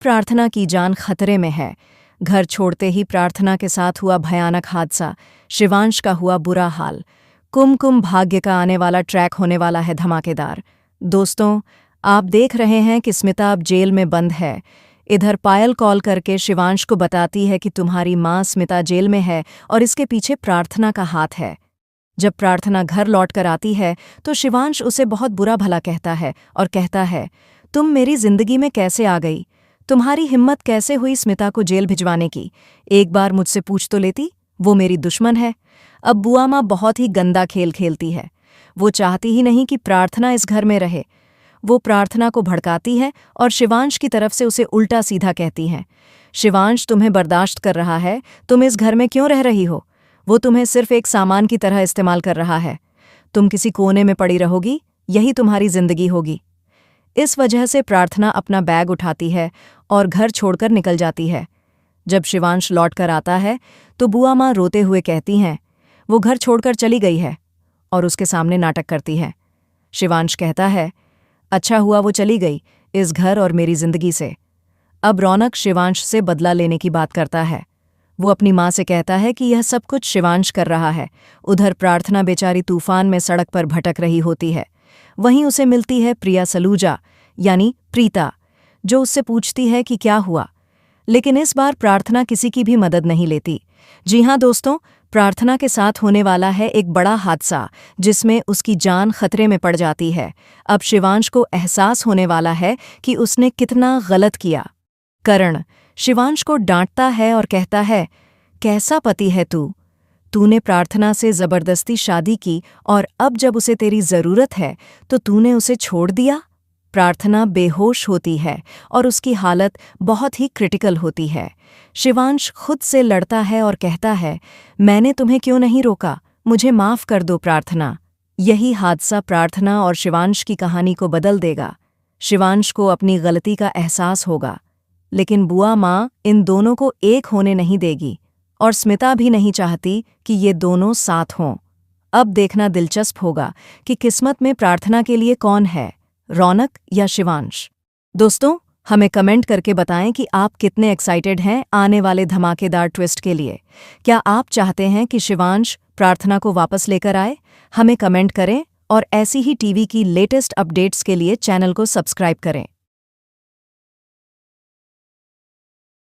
प्रार्थना की जान खतरे में है। घर छोड़ते ही प्रार्थना के साथ हुआ भयानक हादसा। शिवांश का हुआ बुरा हाल। कुमकुम भाग्य का आने वाला ट्रैक होने वाला है धमाकेदार। दोस्तों, आप देख रहे हैं कि स्मिता अब जेल में बंद है। इधर पायल कॉल करके शिवांश को बताती है कि तुम्हारी माँ स्मिता जेल में है और इसके पीछे प्रार्थना का हाथ है। जब प्रार्थना घर लौट कर आती है तो शिवांश उसे बहुत बुरा भला कहता है और कहता है, तुम मेरी जिंदगी में कैसे आ गई? तुम्हारी हिम्मत कैसे हुई स्मिता को जेल भिजवाने की? एक बार मुझसे पूछ तो लेती, वो मेरी दुश्मन है। अब बुआ माँ बहुत ही गंदा खेल खेलती है। वो चाहती ही नहीं कि प्रार्थना इस घर में रहे। वो प्रार्थना को भड़काती है और शिवांश की तरफ से उसे उल्टा सीधा कहती हैं। शिवांश तुम्हें बर्दाश्त कर रहा है, तुम इस घर में क्यों रह रही हो? वो तुम्हें सिर्फ एक सामान की तरह इस्तेमाल कर रहा है। तुम किसी कोने में पड़ी रहोगी, यही तुम्हारी जिंदगी होगी। इस वजह से प्रार्थना अपना बैग उठाती है और घर छोड़कर निकल जाती है। जब शिवांश लौट कर आता है तो बुआ माँ रोते हुए कहती हैं, वो घर छोड़कर चली गई है, और उसके सामने नाटक करती है। शिवांश कहता है, अच्छा हुआ वो चली गई इस घर और मेरी जिंदगी से। अब रौनक शिवांश से बदला लेने की बात करता है। वो अपनी माँ से कहता है कि यह सब कुछ शिवांश कर रहा है। उधर प्रार्थना बेचारी तूफान में सड़क पर भटक रही होती है। वहीं उसे मिलती है प्रिया सलूजा यानी प्रीता, जो उससे पूछती है कि क्या हुआ। लेकिन इस बार प्रार्थना किसी की भी मदद नहीं लेती। जी हाँ दोस्तों, प्रार्थना के साथ होने वाला है एक बड़ा हादसा जिसमें उसकी जान खतरे में पड़ जाती है। अब शिवांश को एहसास होने वाला है कि उसने कितना गलत किया। करण शिवांश को डांटता है और कहता है, कैसा पति है तू? तूने प्रार्थना से जबरदस्ती शादी की और अब जब उसे तेरी जरूरत है तो तूने उसे छोड़ दिया। प्रार्थना बेहोश होती है और उसकी हालत बहुत ही क्रिटिकल होती है। शिवांश खुद से लड़ता है और कहता है, मैंने तुम्हें क्यों नहीं रोका? मुझे माफ कर दो प्रार्थना। यही हादसा प्रार्थना और शिवांश की कहानी को बदल देगा। शिवांश को अपनी गलती का एहसास होगा, लेकिन बुआ माँ इन दोनों को एक होने नहीं देगी और स्मिता भी नहीं चाहती कि ये दोनों साथ हों। अब देखना दिलचस्प होगा कि किस्मत में प्रार्थना के लिए कौन है, रौनक या शिवांश। दोस्तों, हमें कमेंट करके बताएं कि आप कितने एक्साइटेड हैं आने वाले धमाकेदार ट्विस्ट के लिए। क्या आप चाहते हैं कि शिवांश प्रार्थना को वापस लेकर आए? हमें कमेंट करें और ऐसी ही टीवी की लेटेस्ट अपडेट्स के लिए चैनल को सब्सक्राइब करें।